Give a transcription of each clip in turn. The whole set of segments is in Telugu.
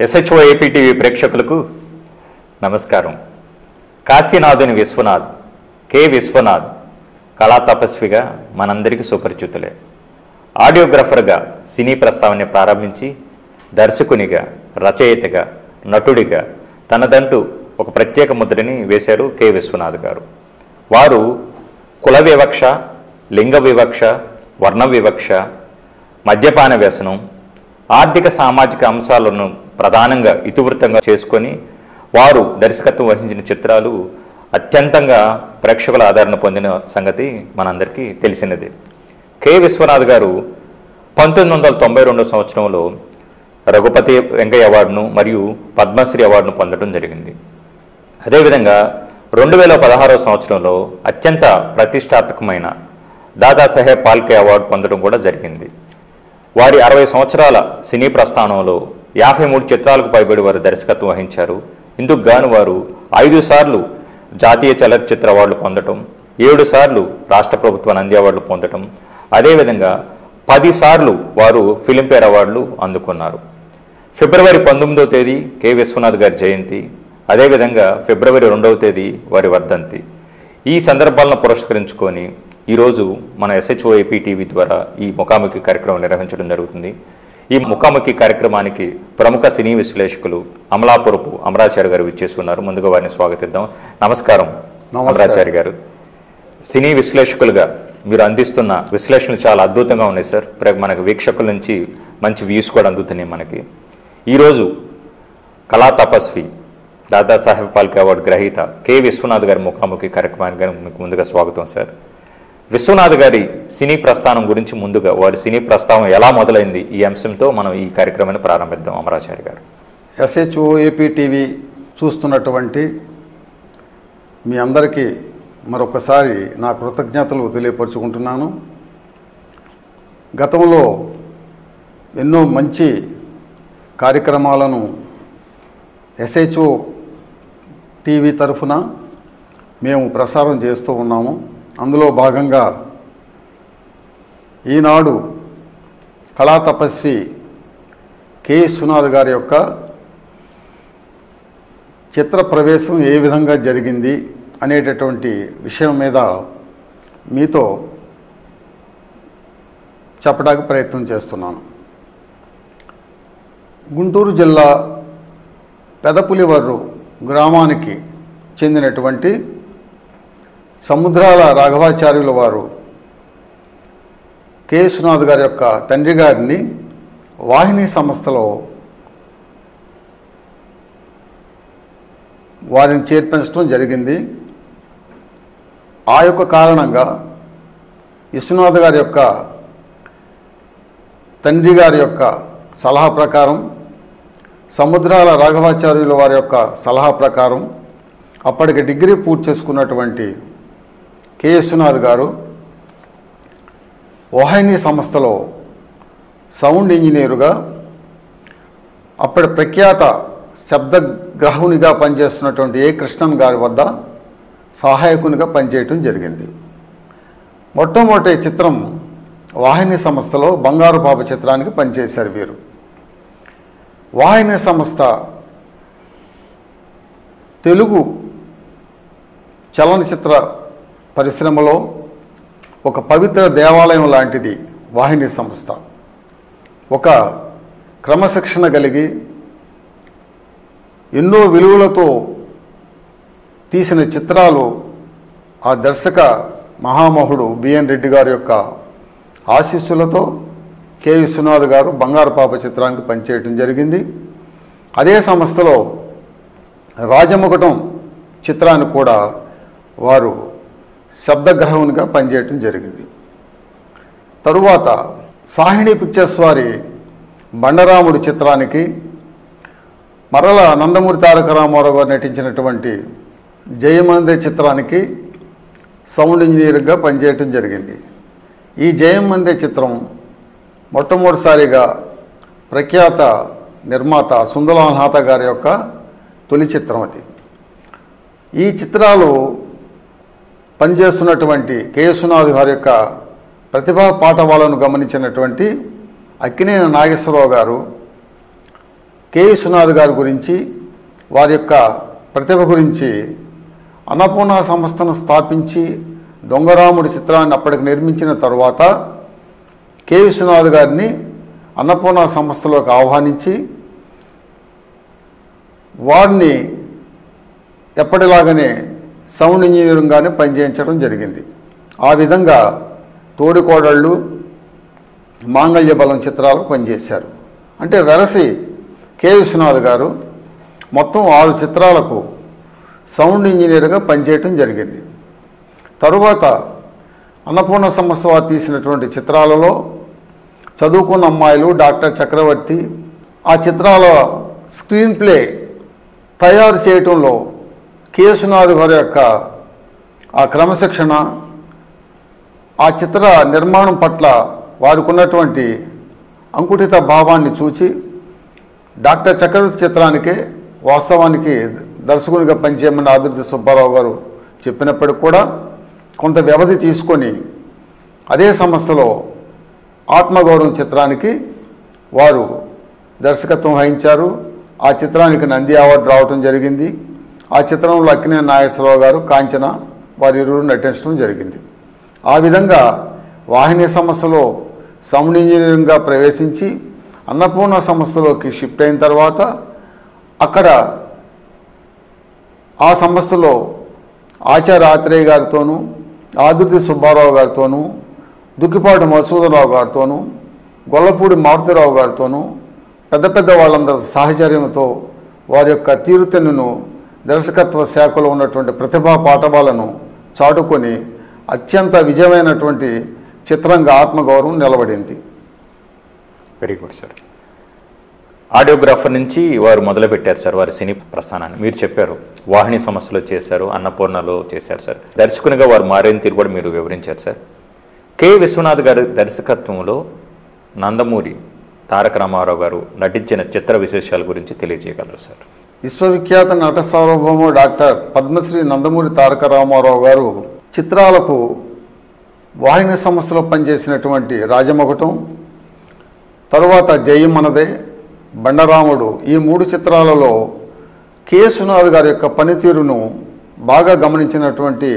SHO AP TV ప్రేక్షకులకు నమస్కారం. కాశీనాథుని విశ్వనాథ్ కె విశ్వనాథ్ కళా తపస్విగా మనందరికీ సుపరిచితులే. ఆడియోగ్రాఫర్గా సినీ ప్రస్తావనని ప్రారంభించి దర్శకునిగా, రచయితగా, నటుడిగా తనదంటూ ఒక ప్రత్యేక ముద్రని వేశారు కె విశ్వనాథ్ గారు. వారు కుల వివక్ష, లింగ వివక్ష, వర్ణ వివక్ష, మద్యపాన వ్యసనం, ఆర్థిక సామాజిక అంశాలను ప్రధానంగా ఇతివృత్తంగా చేసుకొని వారు దర్శకత్వం వహించిన చిత్రాలు అత్యంతంగా ప్రేక్షకుల ఆదరణ పొందిన సంగతి మనందరికీ తెలిసినది. కె విశ్వనాథ్ గారు 1992 సంవత్సరంలో రఘుపతి వెంకయ్య అవార్డును మరియు పద్మశ్రీ అవార్డును పొందడం జరిగింది. అదేవిధంగా 2016 సంవత్సరంలో అత్యంత ప్రతిష్టాత్మకమైన దాదాసాహెబ్ ఫాల్కే అవార్డు పొందడం కూడా జరిగింది. వారి 60 సంవత్సరాల సినీ ప్రస్థానంలో 53 చిత్రాలకు పైబడి వారు దర్శకత్వం వహించారు. ఇందుకు గాను వారు 5 సార్లు జాతీయ చలనచిత్ర అవార్డులు పొందడం, 7 సార్లు రాష్ట్ర ప్రభుత్వ నంది అవార్డులు పొందడం, అదేవిధంగా 10 సార్లు వారు ఫిలింఫేర్ అవార్డులు అందుకున్నారు. ఫిబ్రవరి 19వ తేదీ కె విశ్వనాథ్ గారి జయంతి, అదేవిధంగా ఫిబ్రవరి 2వ తేదీ వారి వర్ధంతి. ఈ సందర్భాలను పురస్కరించుకొని ఈరోజు మన SHO AP TV ద్వారా ఈ ముఖాముఖి కార్యక్రమం నిర్వహించడం జరుగుతుంది. ఈ ముఖాముఖి కార్యక్రమానికి ప్రముఖ సినీ విశ్లేషకులు అమలాపురపు అమరాచారి గారు విచ్చేస్తున్నారు. ముందుగా వారిని స్వాగతిద్దాం. నమస్కారం అమరాచారి గారు. సినీ విశ్లేషకులుగా మీరు అందిస్తున్న విశ్లేషణలు చాలా అద్భుతంగా ఉన్నాయి సార్. మనకు వీక్షకుల నుంచి మంచి వ్యూస్ కూడా అందుతున్నాయి. మనకి ఈరోజు కళా తపస్వి, దాదాసాహెబ్ ఫాల్కే అవార్డు గ్రహీత కె విశ్వనాథ్ గారి ముఖాముఖి కార్యక్రమానికి మీకు ముందుగా స్వాగతం సార్. విశ్వనాథ్ గారి సినీ ప్రస్థానం గురించి ముందుగా వారి సినీ ప్రస్థానం ఎలా మొదలైంది, ఈ అంశంతో మనం ఈ కార్యక్రమాన్ని ప్రారంభిద్దాం. అమరాచారి గారు. SHO AP TV చూస్తున్నటువంటి మీ అందరికీ మరొకసారి నా కృతజ్ఞతలు తెలియపరుచుకుంటున్నాను. గతంలో ఎన్నో మంచి కార్యక్రమాలను SHO TV తరఫున మేము ప్రసారం చేస్తూ ఉన్నాము. అందులో భాగంగా ఈనాడు కళా తపస్వి కె విశ్వనాథ్ గారి యొక్క చిత్ర ప్రవేశం ఏ విధంగా జరిగింది అనేటటువంటి విషయం మీద మీతో చెప్పడానికి ప్రయత్నం చేస్తున్నాను. గుంటూరు జిల్లా పెదపులివర్రు గ్రామానికి చెందినటువంటి సముద్రాల రాఘవాచార్యుల వారు కె విశ్వనాథ్ గారి యొక్క తండ్రి గారిని వాహిని సంస్థలో వారిని చేర్పించడం జరిగింది. ఆ యొక్క కారణంగా విశ్వనాథ్ గారి యొక్క తండ్రి గారి యొక్క సలహా ప్రకారం, సముద్రాల రాఘవాచార్యుల వారి యొక్క సలహా ప్రకారం అప్పటికి డిగ్రీ పూర్తి చేసుకున్నటువంటి కె విశ్వనాథ్ గారు వాహిని సంస్థలో సౌండ్ ఇంజనీరుగా, అప్పటి ప్రఖ్యాత శబ్దగ్రాహునిగా పనిచేస్తున్నటువంటి ఏ కృష్ణన్ గారి వద్ద సహాయకునిగా పనిచేయటం జరిగింది. మొట్టమొదటి చిత్రం వాహిని సంస్థలో బంగారు పాప చిత్రానికి పనిచేశారు వీరు. వాహిని సంస్థ తెలుగు చలనచిత్ర పరిశ్రమలో ఒక పవిత్ర దేవాలయం లాంటిది వాహిని సంస్థ. ఒక క్రమశిక్షణ కలిగి ఎన్నో విలువలతో తీసిన చిత్రాలు ఆ దర్శక మహామహుడు బిఎన్ రెడ్డి గారి యొక్క ఆశీస్సులతో కె విశ్వనాథ్ గారు బంగారు పాప చిత్రానికి పనిచేయటం జరిగింది. అదే సంస్థలో రాజముకుటం చిత్రాన్ని కూడా వారు శబ్దగ్రహునిగా పనిచేయటం జరిగింది. తరువాత సాహిణి పిక్చర్స్ వారి బండరాముడు చిత్రానికి మరల నందమూరి తారక రామారావు గారు నటించినటువంటి జయమందే చిత్రానికి సౌండ్ ఇంజనీర్గా పనిచేయటం జరిగింది. ఈ జయమందే చిత్రం మొట్టమొదటిసారిగా ప్రఖ్యాత నిర్మాత సుందరనాథ గారి యొక్క తొలి చిత్రం అది. ఈ చిత్రాలు పనిచేస్తున్నటువంటి కె విశ్వనాథ్ గారి యొక్క ప్రతిభా పాఠవాలను గమనించినటువంటి అక్కినేని నాగేశ్వరరావు గారు కె విశ్వనాథ్ గారి గురించి, వారి యొక్క ప్రతిభ గురించి అన్నపూర్ణ సంస్థను స్థాపించి దొంగరాముడి చిత్రాన్ని అప్పటికి నిర్మించిన తర్వాత కె విశ్వనాథ్ గారిని అన్నపూర్ణ సంస్థలోకి ఆహ్వానించి వారిని ఎప్పటిలాగానే సౌండ్ ఇంజనీరింగ్గానే పనిచేయించడం జరిగింది. ఆ విధంగా తోడికోడళ్ళు, మాంగళ్య బలం చిత్రాలు పనిచేశారు. అంటే వెరసి కె విశ్వనాథ్ గారు మొత్తం 6 చిత్రాలకు సౌండ్ ఇంజనీర్గా పనిచేయటం జరిగింది. తరువాత అన్నపూర్ణ సంస్థ వారు తీసినటువంటి చిత్రాలలో చదువుకున్న అమ్మాయిలు, డాక్టర్ చక్రవర్తి, ఆ చిత్రాల స్క్రీన్ ప్లే తయారు చేయటంలో కె విశ్వనాథ్ గారి యొక్క ఆ క్రమశిక్షణ, ఆ చిత్ర నిర్మాణం పట్ల వారికి ఉన్నటువంటి అంకుఠిత భావాన్ని చూచి డాక్టర్ చక్రవర్తి చిత్రానికే వాస్తవానికి దర్శకునిగా పనిచేయమని ఆదుర్తి సుబ్బారావు గారు చెప్పినప్పటికి కూడా కొంత వ్యవధి తీసుకొని అదే సంస్థలో ఆత్మగౌరవం చిత్రానికి వారు దర్శకత్వం వహించారు. ఆ చిత్రానికి నంది అవార్డు రావటం జరిగింది. ఆ చిత్రంలో అక్కినేని నాగేశ్వరరావు గారు, కాంచన వారిరువురు నటించడం జరిగింది. ఆ విధంగా వాహిని సంస్థలో సౌండ్ ఇంజనీరింగ్గా ప్రవేశించి అన్నపూర్ణ సంస్థలోకి షిఫ్ట్ అయిన తర్వాత అక్కడ ఆ సంస్థలో ఆచార్య ఆత్రేయ గారితోనూ, ఆదుర్తి సుబ్బారావు గారితోనూ, దుక్కిపాటి మధుసూదనరావు గారితోనూ, గొల్లపూడి మారుతిరావు గారితోనూ పెద్ద పెద్ద వాళ్ళందరి సాహచర్యంతో వారి యొక్క తీరుతెన్నును, దర్శకత్వ శాఖలో ఉన్నటువంటి ప్రతిభా పాఠవాలను చాటుకొని అత్యంత విజయమైనటువంటి చిత్రంగా ఆత్మగౌరవం నిలబడింది. Very good sir. ఆడియోగ్రాఫర్ నుంచి వారు మొదలుపెట్టారు సార్ వారి సినీ ప్రస్థానాన్ని. మీరు చెప్పారు వాహిని సంస్థలో చేశారు, అన్నపూర్ణలో చేశారు సార్. దర్శకునిగా వారు మారిన తీరు కూడా మీరు వివరించారు సార్. కె విశ్వనాథ్ గారి దర్శకత్వంలో నందమూరి తారక రామారావు గారు నటించిన చిత్ర విశేషాల గురించి తెలియజేయగలరు సార్? విశ్వవిఖ్యాత నట సార్వభౌమ డాక్టర్ పద్మశ్రీ నందమూరి తారక రామారావు గారు చిత్రాలకు వాహిని సంస్థలో పనిచేసినటువంటి రాజమొగటం, తరువాత జయం మనదే, బండరాముడు, ఈ 3 చిత్రాలలో కె విశ్వనాథ్ గారి యొక్క పనితీరును బాగా గమనించినటువంటి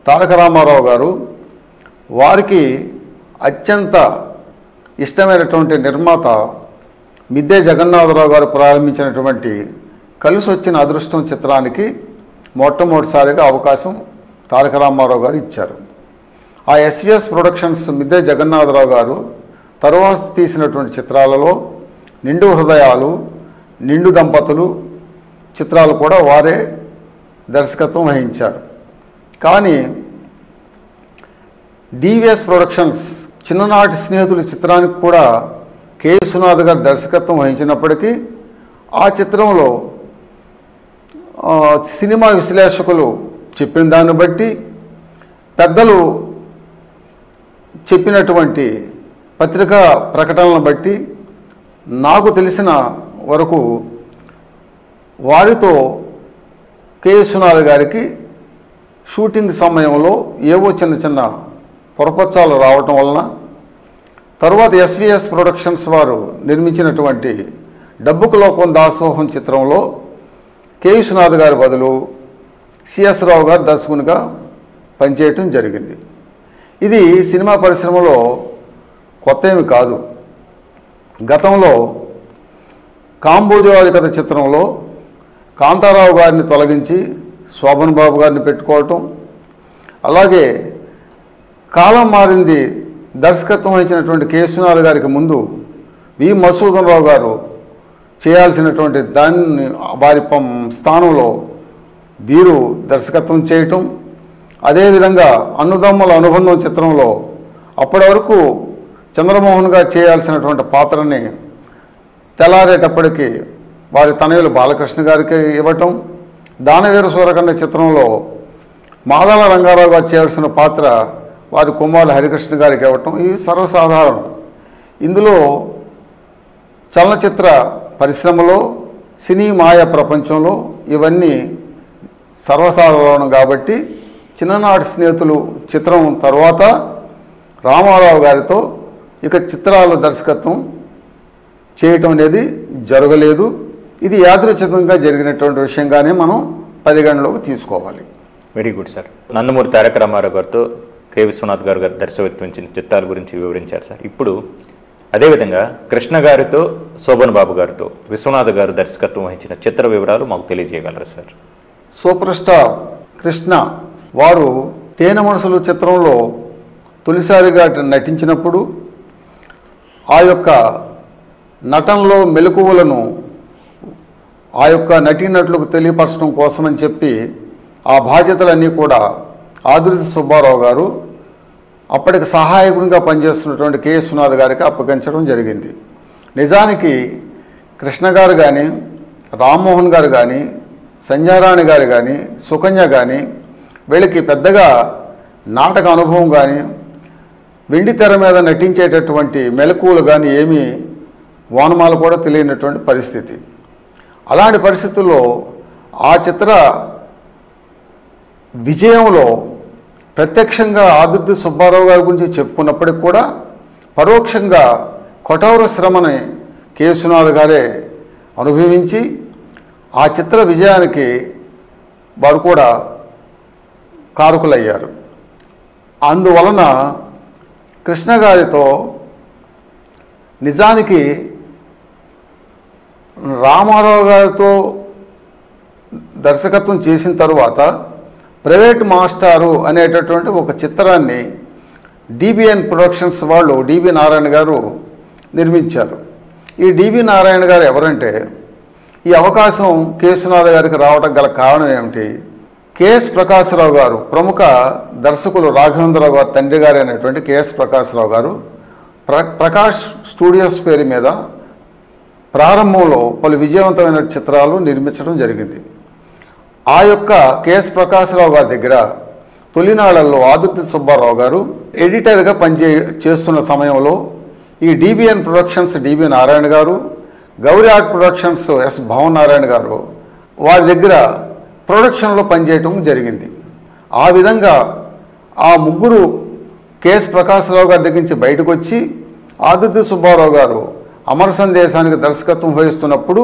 తారక రామారావు గారు వారికి అత్యంత ఇష్టమైనటువంటి నిర్మాత మిద్దె జగన్నాథరావు గారు ప్రారంభించినటువంటి కలిసి వచ్చిన అదృష్టం చిత్రానికి మొట్టమొదటిసారిగా అవకాశం తారక రామారావు గారు ఇచ్చారు. ఆ ఎస్విఎస్ ప్రొడక్షన్స్ మిద్దె జగన్నాథరావు గారు తరువాత తీసినటువంటి చిత్రాలలో నిండు హృదయాలు, నిండు దంపతులు చిత్రాలు కూడా వారే దర్శకత్వం వహించారు. కానీ డివిఎస్ ప్రొడక్షన్స్ చిన్ననాటి స్నేహితుల చిత్రానికి కూడా కె విశ్వనాథ్ గారు దర్శకత్వం వహించినప్పటికీ ఆ చిత్రంలో సినిమా విశ్లేషకులు చెప్పిన దాన్ని బట్టి, పెద్దలు చెప్పినటువంటి పత్రికా ప్రకటనలను బట్టి నాకు తెలిసిన వరకు వారితో కె విశ్వనాథ్ గారికి షూటింగ్ సమయంలో ఏవో చిన్న చిన్న పొరపచ్చాలు రావటం వలన తరువాత ఎస్విఎస్ ప్రొడక్షన్స్ వారు నిర్మించినటువంటి డబ్బుకు లోకం దాసోహం చిత్రంలో కె విశ్వనాథ్ గారి బదులు సిఎస్ రావు గారు దర్శకునిగా పనిచేయటం జరిగింది. ఇది సినిమా పరిశ్రమలో కొత్త ఏమి కాదు. గతంలో కాంబోజవాది కథ చిత్రంలో కాంతారావు గారిని తొలగించి శోభన్ బాబు గారిని పెట్టుకోవటం, అలాగే కాలం మారింది దర్శకత్వం వహించినటువంటి కె విశ్వనాథ్ గారికి ముందు వి మధుసూదనరావు గారు చేయాల్సినటువంటి దాన్ని వారి స్థానంలో వీరు దర్శకత్వం చేయటం, అదేవిధంగా అన్నదమ్ముల అనుబంధం చిత్రంలో అప్పటి వరకు చంద్రమోహన్ గారు చేయాల్సినటువంటి పాత్రని తెల్లారేటప్పటికి వారి తనయులు బాలకృష్ణ గారికి ఇవ్వటం, దానవీర సూరకర్ణ చిత్రంలో మాదాల రంగారావు గారు చేయాల్సిన పాత్ర వారి కుమారులు హరికృష్ణ గారికి ఇవ్వటం ఇది సర్వసాధారణం. ఇందులో చలనచిత్ర పరిశ్రమలో, సినీ మాయ ప్రపంచంలో ఇవన్నీ సర్వసాధారణం. కాబట్టి చిన్ననాటి స్నేహితులు చిత్రం తర్వాత రామారావు గారితో ఇక చిత్రాల దర్శకత్వం చేయటం అనేది జరగలేదు. ఇది యాదృచ్ఛికంగా జరిగినటువంటి విషయంగానే మనం పరిగణలోకి తీసుకోవాలి. Very good sir. Nandamuri Taraka Ramarao గారితో కె విశ్వనాథ్ గారు దర్శకత్వించిన చిత్రాల గురించి వివరించారు సార్. ఇప్పుడు అదేవిధంగా కృష్ణ గారితో శోభన్ బాబు గారితో విశ్వనాథ్ గారు దర్శకత్వం వహించిన చిత్ర వివరాలు మాకు తెలియజేయగలరా సార్? సూపర్ స్టార్ కృష్ణ వారు తేనె మనసులు చిత్రంలో తొలిసారిగా నటించినప్పుడు ఆ యొక్క నటనలో మెలకువలను ఆ యొక్క నటీనటులకు తెలియపరచడం కోసమని చెప్పి ఆ బాధ్యతలన్నీ కూడా ఆదుర్తి సుబ్బారావు గారు అప్పటికి సహాయకునిగా పనిచేస్తున్నటువంటి కె విశ్వనాథ్ గారికి అప్పగించడం జరిగింది. నిజానికి కృష్ణ గారు కానీ, రామ్మోహన్ గారు కానీ, సంధ్యారాణి గారు కానీ, సుకన్య కానీ వీళ్ళకి పెద్దగా నాటక అనుభవం కానీ, వెండి తెర మీద నటించేటటువంటి మెలకువలు కానీ ఏమీ వానమాలు కూడా తెలియనటువంటి పరిస్థితి. అలాంటి పరిస్థితుల్లో ఆ చిత్ర విజయంలో ప్రత్యక్షంగా ఆదుర్తి సుబ్బారావు గారి గురించి చెప్పుకున్నప్పటికి కూడా పరోక్షంగా కఠోర శ్రమని కె విశ్వనాథ్ గారే అనుభవించి ఆ చిత్ర విజయానికి వారు కూడా కారకులయ్యారు. అందువలన కృష్ణ గారితో నిజానికి రామారావు గారితో దర్శకత్వం చేసిన తరువాత ప్రైవేట్ మాస్టారు అనేటటువంటి ఒక చిత్రాన్ని డిబిఎన్ ప్రొడక్షన్స్ వాళ్ళు డిబి నారాయణ గారు నిర్మించారు. ఈ డిబి నారాయణ గారు ఎవరంటే ఈ అవకాశం కె విశ్వనాథ్ గారికి రావడం గల కారణం ఏమిటి? కెఎస్ ప్రకాశరావు గారు, ప్రముఖ దర్శకులు రాఘవేంద్రరావు గారు తండ్రి గారు అయినటువంటి కెఎస్ ప్రకాశరావు గారు ప్రకాష్ స్టూడియోస్ పేరు మీద ప్రారంభంలో పలు విజయవంతమైన చిత్రాలు నిర్మించడం జరిగింది. ఆ యొక్క కెఎస్ ప్రకాశరావు గారి దగ్గర తొలినాళ్లలో ఆదుర్తి సుబ్బారావు గారు ఎడిటర్గా చేస్తున్న సమయంలో ఈ డిబిఎన్ ప్రొడక్షన్స్ డిబి నారాయణ గారు, Gowri art productions S Bhavan Narayana గారు వారి దగ్గర ప్రొడక్షన్లో పనిచేయటం జరిగింది. ఆ విధంగా ఆ ముగ్గురు కెఎస్ ప్రకాశరావు గారి దగ్గర నుంచి బయటకు వచ్చి ఆదుర్తి సుబ్బారావు గారు అమర సందేశానికి దర్శకత్వం వహిస్తున్నప్పుడు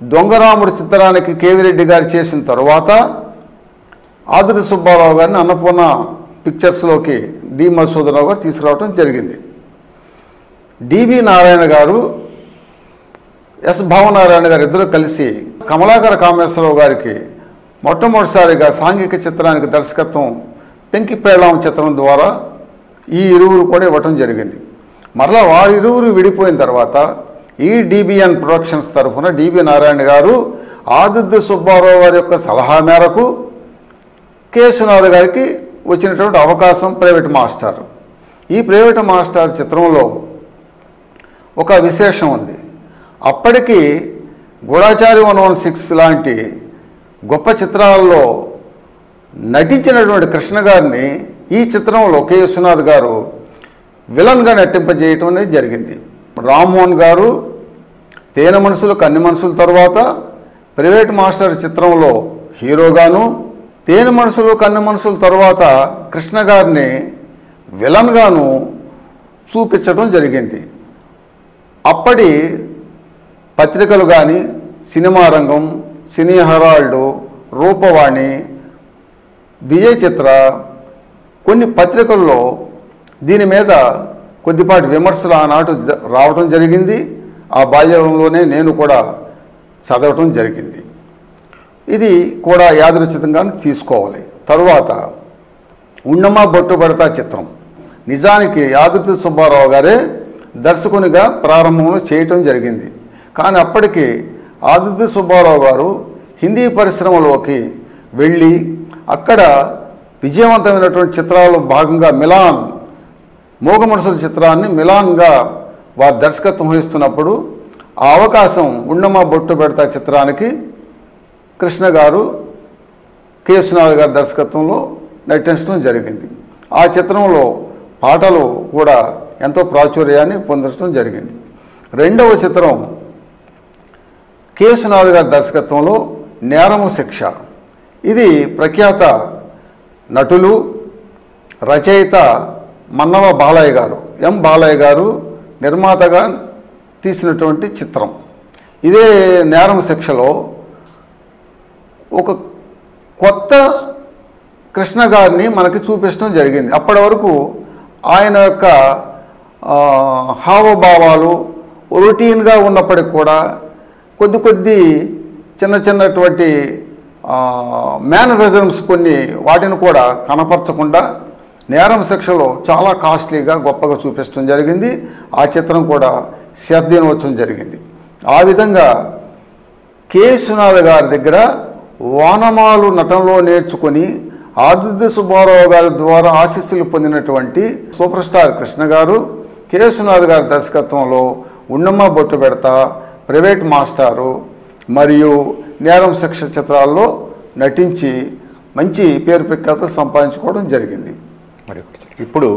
దొంగరాముడు చిత్రానికి కేవీ రెడ్డి గారు చేసిన తరువాత ఆదుర్తి సుబ్బారావు గారిని అన్నపూర్ణ పిక్చర్స్లోకి డి మధుసూదనరావు గారు తీసుకురావడం జరిగింది. డిబి నారాయణ గారు, ఎస్ భావనారాయణ గారు ఇద్దరు కలిసి కమలాకర కామేశ్వరరావు గారికి మొట్టమొదటిసారిగా సాంఘిక చిత్రానికి దర్శకత్వం పెంకి పేళాం చిత్రం ద్వారా ఈ ఇరువురు కూడా ఇవ్వటం జరిగింది. మరలా వారిరువురు విడిపోయిన తర్వాత ఈ డిబిఎన్ ప్రొడక్షన్స్ తరఫున డిబి నారాయణ గారు ఆదుర్తి సుబ్బారావు గారి యొక్క సలహా మేరకు కె విశ్వనాథ్ గారికి వచ్చినటువంటి అవకాశం ప్రైవేట్ మాస్టర్. ఈ ప్రైవేట్ మాస్టర్ చిత్రంలో ఒక విశేషం ఉంది. అప్పటికి గూఢాచారి 116 లాంటి గొప్ప చిత్రాల్లో నటించినటువంటి కృష్ణ గారిని ఈ చిత్రంలో కె విశ్వనాథ్ గారు విలన్గా నటింపజేయటం అనేది జరిగింది. రామ్మోహన్ గారు తేనె మనసులు కన్ని మనసుల తర్వాత ప్రైవేట్ మాస్టర్ చిత్రంలో హీరోగాను, తేనె మనసులు కన్ని మనసుల తర్వాత కృష్ణ గారిని విలన్గాను చూపించడం జరిగింది. అప్పటి పత్రికలు కానీ, సినిమా రంగం, సినీ హెరాల్డ్, రూపవాణి, విజయ చిత్ర కొన్ని పత్రికల్లో దీని మీద కొద్దిపాటి విమర్శలు ఆనాడు రావడం జరిగింది. ఆ బాల్యంలోనే నేను కూడా చదవటం జరిగింది. ఇది కూడా యాదృచ్ఛికంగానే తీసుకోవాలి. తరువాత ఉన్నమా బొట్టు పెడతా చిత్రం నిజానికి ఆదుర్తి సుబ్బారావు గారే దర్శకునిగా ప్రారంభంలో చేయటం జరిగింది. కానీ అప్పటికి ఆదుర్తి సుబ్బారావు గారు హిందీ పరిశ్రమలోకి వెళ్ళి అక్కడ విజయవంతమైనటువంటి చిత్రాల్లో భాగంగా మిలాన్ మూగ మనసుల చిత్రాన్ని మిలాన్గా వారు దర్శకత్వం వహిస్తున్నప్పుడు ఆ అవకాశం ఉన్నమా బొట్టు పెడతా చిత్రానికి కృష్ణ గారు కె విశ్వనాథ్ గారి దర్శకత్వంలో నటించడం జరిగింది. ఆ చిత్రంలో పాటలు కూడా ఎంతో ప్రాచుర్యాన్ని పొందడం జరిగింది. రెండవ చిత్రం కె విశ్వనాథ్ గారి దర్శకత్వంలో నేరము శిక్ష. ఇది ప్రఖ్యాత నటులు, రచయిత మన్నవ బాలయ్య గారు, ఎం బాలయ్య గారు నిర్మాతగా తీసినటువంటి చిత్రం. ఇదే నేరం శిక్షలో ఒక కొత్త కృష్ణ గారిని మనకి చూపించడం జరిగింది. అప్పటి వరకు ఆయన యొక్క హావభావాలు రొటీన్గా ఉన్నప్పటికి కూడా కొద్ది చిన్నటువంటి మేనరిజమ్స్ కొన్ని వాటిని కూడా కనపరచకుండా నేరం శిక్షలో చాలా కాస్ట్లీగా గొప్పగా చూపించడం జరిగింది. ఆ చిత్రం కూడా శతదినోత్సవం జరిగింది. ఆ విధంగా కె. విశ్వనాథ్ గారి దగ్గర వానమాలు నటనలో నేర్చుకొని ఆదుర్తి సుబ్బారావు గారి ద్వారా ఆశీస్సులు పొందినటువంటి సూపర్ స్టార్ కృష్ణ గారు కె. విశ్వనాథ్ గారి దర్శకత్వంలో ఉన్నమ్మ బొట్టు పెడతా, ప్రైవేట్ మాస్టారు మరియు నేరం శిక్ష చిత్రాల్లో నటించి మంచి పేరు ప్రఖ్యాతులు సంపాదించుకోవడం జరిగింది. మరి ఇప్పుడు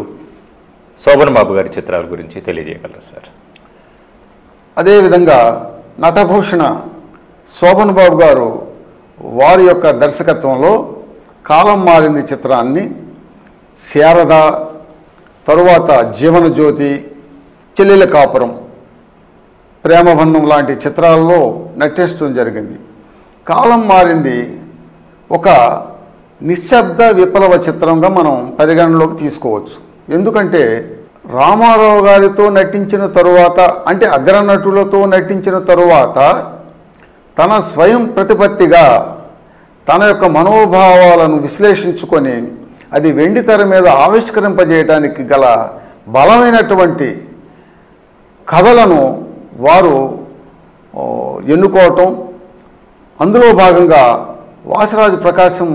శోభన్ బాబు గారి చిత్రాల గురించి తెలియజేయగలరు సార్? అదేవిధంగా నటభూషణ శోభన్ బాబు గారు వారి యొక్క దర్శకత్వంలో కాలం మారింది చిత్రాన్ని, శారద, తరువాత జీవనజ్యోతి, చెల్లెల కాపురం, ప్రేమబంధం లాంటి చిత్రాల్లో నటించడం జరిగింది. కాలం మారింది ఒక నిశ్శబ్ద విప్లవ చిత్రంగా మనం పరిగణలోకి తీసుకోవచ్చు. ఎందుకంటే రామారావు గారితో నటించిన తరువాత, అంటే అగ్రనటులతో నటించిన తరువాత తన స్వయం ప్రతిపత్తిగా తన యొక్క మనోభావాలను విశ్లేషించుకొని అది వెండితెర మీద ఆవిష్కరింపజేయడానికి గల బలమైనటువంటి కథలను వారు ఎన్నుకోవటం, అందులో భాగంగా వాసరాజు ప్రకాశం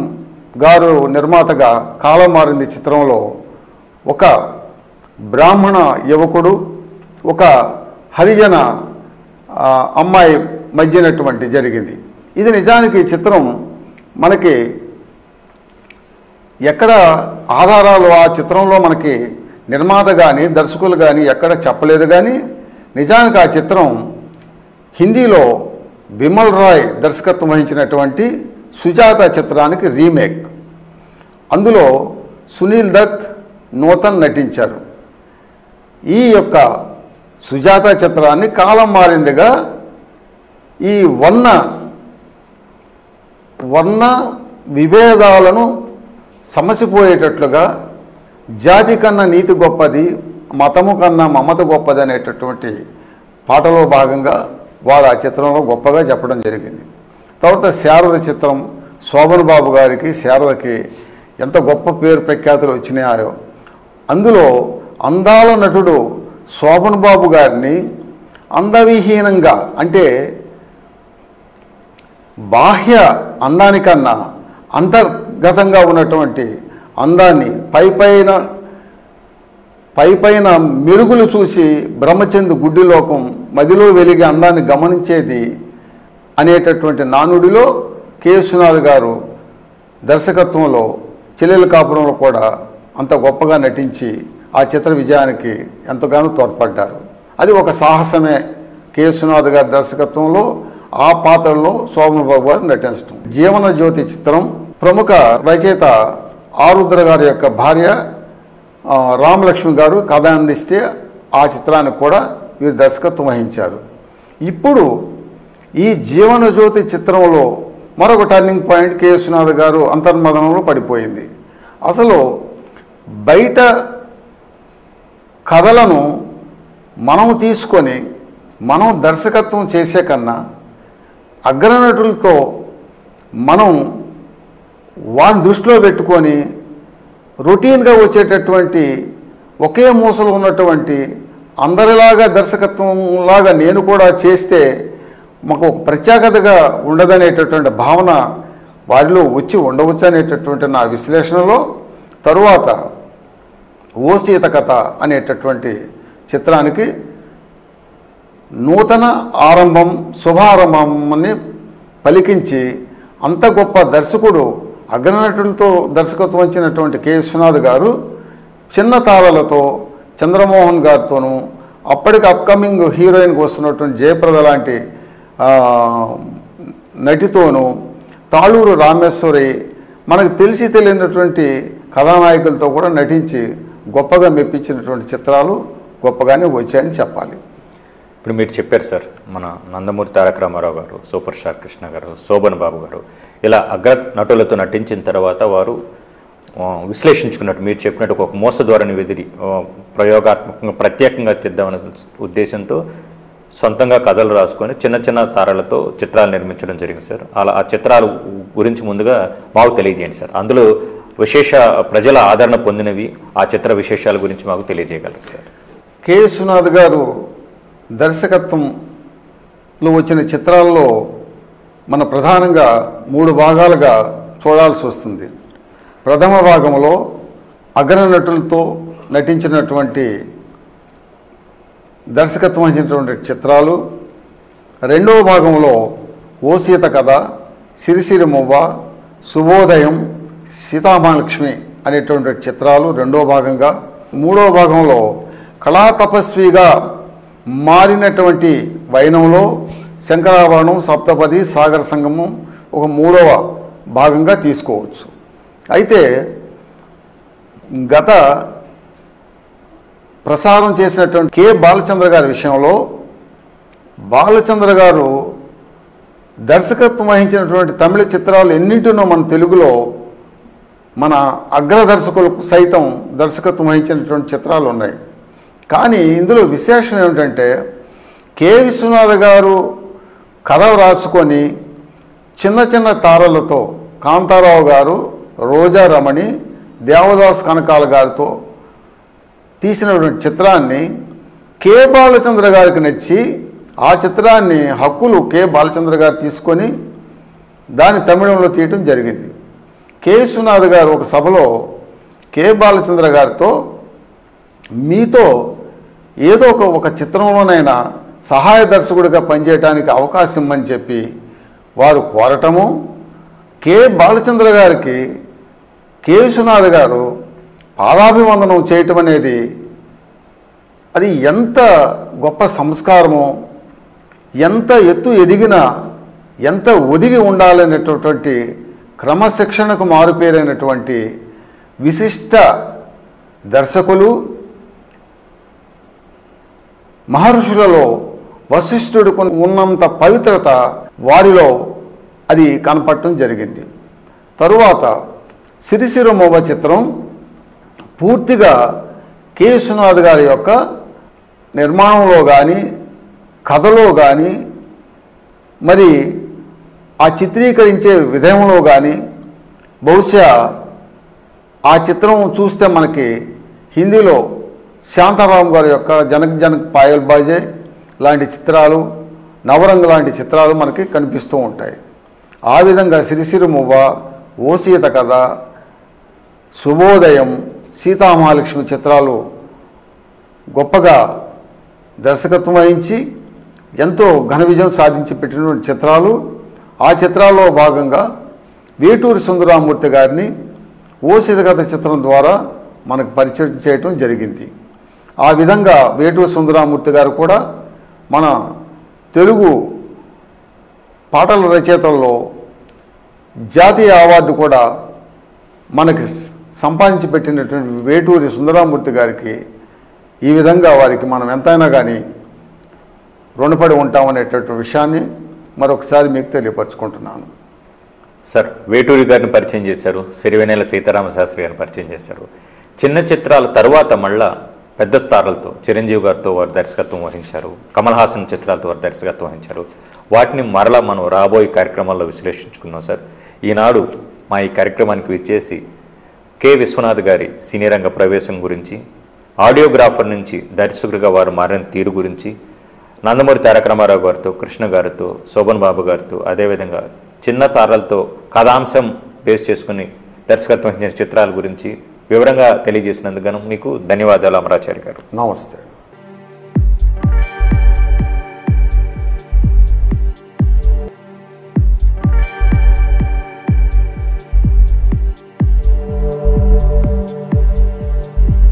గారు నిర్మాతగా కాలం మారింది చిత్రంలో ఒక బ్రాహ్మణ యువకుడు ఒక హరిజన అమ్మాయి మధ్యనటువంటి జరిగింది. ఇది నిజానికి చిత్రం మనకి ఎక్కడ ఆధారాలు ఆ చిత్రంలో మనకి నిర్మాత కానీ దర్శకులు కానీ ఎక్కడ చెప్పలేదు. కానీ నిజానికి ఆ చిత్రం హిందీలో బిమల్ రాయ్ దర్శకత్వం వహించినటువంటి సుజాత చిత్రానికి రీమేక్. అందులో సునీల్ దత్, నూతన్ నటించారు. ఈ యొక్క సుజాత చిత్రాన్ని కాలం మారిందిగా ఈ వర్ణ విభేదాలను సమసిపోయేటట్లుగా జాతి కన్నా నీతి గొప్పది, మతము కన్నా మమత గొప్పది అనేటటువంటి పాటలో భాగంగా వారు ఆ చిత్రంలో గొప్పగా చెప్పడం జరిగింది. తర్వాత శారద చిత్రం శోభన్ బాబు గారికి శారదకి ఎంత గొప్ప పేరు ప్రఖ్యాతులు వచ్చినాయో. అందులో అందాల నటుడు శోభన్ బాబు గారిని అందవిహీనంగా, అంటే బాహ్య అందానికన్నా అంతర్గతంగా ఉన్నటువంటి అందాన్ని పైపైన మెరుగులు చూసి బ్రహ్మచంద్ గుడ్డిలోకం మదిలో వెలిగే అందాన్ని గమనించేది అనేటటువంటి నానుడిలో కె. విశ్వనాథ్ గారు దర్శకత్వంలో చెల్లెల కాపురంలో కూడా అంత గొప్పగా నటించి ఆ చిత్ర విజయానికి ఎంతగానో తోడ్పడ్డారు. అది ఒక సాహసమే. కె. విశ్వనాథ్ గారి దర్శకత్వంలో ఆ పాత్రలో శోభన్ బాబు గారు నటించడం. జీవనజ్యోతి చిత్రం ప్రముఖ రచయిత ఆరుద్ర గారి యొక్క భార్య రామలక్ష్మి గారు కథ అందిస్తే ఆ చిత్రానికి కూడా వీరు దర్శకత్వం వహించారు. ఇప్పుడు ఈ జీవనజ్యోతి చిత్రంలో మరొక టర్నింగ్ పాయింట్ కె. విశ్వనాథ్ గారు అంతర్మదనంలో పడిపోయింది. అసలు బయట కథలను మనం తీసుకొని మనం దర్శకత్వం చేసే కన్నా అగ్రనటులతో మనం వారిని దృష్టిలో పెట్టుకొని రొటీన్గా వచ్చేటటువంటి ఒకే మూసలో ఉన్నటువంటి అందరిలాగా దర్శకత్వంలాగా నేను కూడా చేస్తే మాకు ఒక ప్రత్యేకతగా ఉండదనేటటువంటి భావన వారిలో వచ్చి ఉండవచ్చు అనేటటువంటి నా విశ్లేషణలో తరువాత ఓ సీత కథ అనేటటువంటి చిత్రానికి నూతన ఆరంభం, శుభారంభం అని పలికించి అంత గొప్ప దర్శకుడు అగ్రనటులతో దర్శకత్వం వచ్చినటువంటి కె. విశ్వనాథ్ గారు చిన్న తారలతో చంద్రమోహన్ గారితోనూ అప్పటికి అప్కమింగ్ హీరోయిన్కి వస్తున్నటువంటి జయప్రద లాంటి నటితోనూ తాళూరు రామేశ్వరి మనకు తెలిసి తెలియనటువంటి కథానాయకులతో కూడా నటించి గొప్పగా మెప్పించినటువంటి చిత్రాలు గొప్పగానే వచ్చాయని చెప్పాలి. ఇప్పుడు మీరు చెప్పారు సార్, మన నందమూరి తారక రామారావు గారు, సూపర్ స్టార్ కృష్ణ గారు, శోభన్ బాబు గారు ఇలా అగ్ర నటులతో నటించిన తర్వాత వారు విశ్లేషించుకున్నట్టు మీరు చెప్పినట్టు ఒక మోసధోరణి వెదిరి ప్రయోగాత్మకంగా ప్రత్యేకంగా చేద్దామనే ఉద్దేశంతో సొంతంగా కథలు రాసుకొని చిన్న చిన్న తారలతో చిత్రాలు నిర్మించడం జరిగింది సార్. అలా ఆ చిత్రాల గురించి ముందుగా మాకు తెలియజేయండి సార్. అందులో విశేష ప్రజల ఆదరణ పొందినవి ఆ చిత్ర విశేషాల గురించి మాకు తెలియజేయగలరు సార్. కె. విశ్వనాథ్ గారు దర్శకత్వంలో వచ్చిన చిత్రాల్లో మన ప్రధానంగా 3 భాగాలుగా చూడాల్సి వస్తుంది. ప్రథమ భాగంలో అగ్రనటులతో నటించినటువంటి దర్శకత్వం వహించినటువంటి చిత్రాలు, రెండవ భాగంలో ఓ సీత కథ, సిరిసిరి మువ్వ, శుభోదయం, సీతామహాలక్ష్మి అనేటువంటి చిత్రాలు రెండో భాగంగా, మూడవ భాగంలో కళా తపస్విగా మారినటువంటి వైనంలో శంకరాభరణం, సప్తపది, సాగర సంగమం ఒక మూడవ భాగంగా తీసుకోవచ్చు. అయితే గత ప్రసారం చేసినటువంటి కె. బాలచంద్ర గారి విషయంలో బాలచంద్ర గారు దర్శకత్వం వహించినటువంటి తమిళ చిత్రాలు ఎన్నింటినో మన తెలుగులో మన అగ్ర దర్శకులకు సైతం దర్శకత్వం వహించినటువంటి చిత్రాలు ఉన్నాయి. కానీ ఇందులో విశేషం ఏమిటంటే కె. విశ్వనాథ్ గారు కథ రాసుకొని చిన్న చిన్న తారలతో కాంతారావు గారు, రోజా రమణి, దేవదాస్ కనకాల గారితో తీసినటువంటి చిత్రాన్ని కె. బాలచంద్ర గారికి నచ్చి ఆ చిత్రాన్ని హక్కులు కె. బాలచంద్ర గారు తీసుకొని దాన్ని తమిళంలో తీయటం జరిగింది. కె. విశ్వనాథ్ గారు ఒక సభలో కె. బాలచంద్ర గారితో మీతో ఏదో ఒక చిత్రంలోనైనా సహాయ దర్శకుడిగా పనిచేయడానికి అవకాశం ఇమ్మని చెప్పి వారు కోరటము, కె. బాలచంద్ర గారికి కె. విశ్వనాథ్ గారు పాదాభివందనం చేయటం అనేది అది ఎంత గొప్ప సంస్కారమో, ఎంత ఎత్తు ఎదిగినా ఎంత ఒదిగి ఉండాలనేటటువంటి క్రమశిక్షణకు మారుపేరైనటువంటి విశిష్ట దర్శకులు, మహర్షులలో వశిష్ఠుడికి ఉన్నంత పవిత్రత వారిలో అది కనపడటం జరిగింది. తరువాత సిరిసిరి మువ్వ చిత్రం పూర్తిగా కె. విశ్వనాథ్ గారి యొక్క నిర్మాణంలో కానీ కథలో కానీ మరి ఆ చిత్రీకరించే విధంలో కానీ బహుశా ఆ చిత్రం చూస్తే మనకి హిందీలో శాంతారాం గారి యొక్క జనక్ జనక్ పాయల్ బాజే లాంటి చిత్రాలు, నవరంగ్ లాంటి చిత్రాలు మనకి కనిపిస్తూ ఉంటాయి. ఆ విధంగా సిరిసిరి మువ్వ, ఓ సీత కథ, శుభోదయం, సీతామహాలక్ష్మి చిత్రాలు గొప్పగా దర్శకత్వం వహించి ఎంతో ఘన విజయం సాధించి పెట్టినటువంటి చిత్రాలు. ఆ చిత్రాల్లో భాగంగా వేటూరి సుందరరామూర్తి గారిని ఓ సీత కథ చిత్రం ద్వారా మనకు పరిచయం చేయటం జరిగింది. ఆ విధంగా వేటూరి సుందరరామూర్తి గారు కూడా మన తెలుగు పాటల రచయితల్లో జాతీయ అవార్డు కూడా మనకి సంపాదించి పెట్టినటువంటి వేటూరి సుందరరామూర్తి గారికి ఈ విధంగా వారికి మనం ఎంతైనా కానీ రుణపడి ఉంటామనేటటువంటి విషయాన్ని మరొకసారి మీకు తెలియపరచుకుంటున్నాను. సార్, వేటూరి గారిని పరిచయం చేశారు, సిరివెన్నెల సీతారామశాస్త్రి గారిని పరిచయం చేశారు. చిన్న చిత్రాల తర్వాత మళ్ళా పెద్ద స్టార్లతో చిరంజీవి గారితో వారు దర్శకత్వం వహించారు, కమల్ హాసన్ చిత్రాలతో వారు దర్శకత్వం వహించారు. వాటిని మరలా మనం రాబోయే కార్యక్రమాల్లో విశ్లేషించుకుందాం సార్. ఈనాడు మా ఈ కార్యక్రమానికి విచ్చేసి కె. విశ్వనాథ్ గారి సినీ రంగ ప్రవేశం గురించి, ఆడియోగ్రాఫర్ నుంచి దర్శకుడిగా వారు మారిన తీరు గురించి, నందమూరి తారక రామారావు గారితో, కృష్ణ గారితో, శోభన్ బాబు గారితో, అదేవిధంగా చిన్న తారలతో కథాంశం బేస్ చేసుకుని దర్శకత్వం వహించిన చిత్రాల గురించి వివరంగా తెలియజేసినందుకు మీకు ధన్యవాదాలు అమరాచారి గారు. నమస్తే.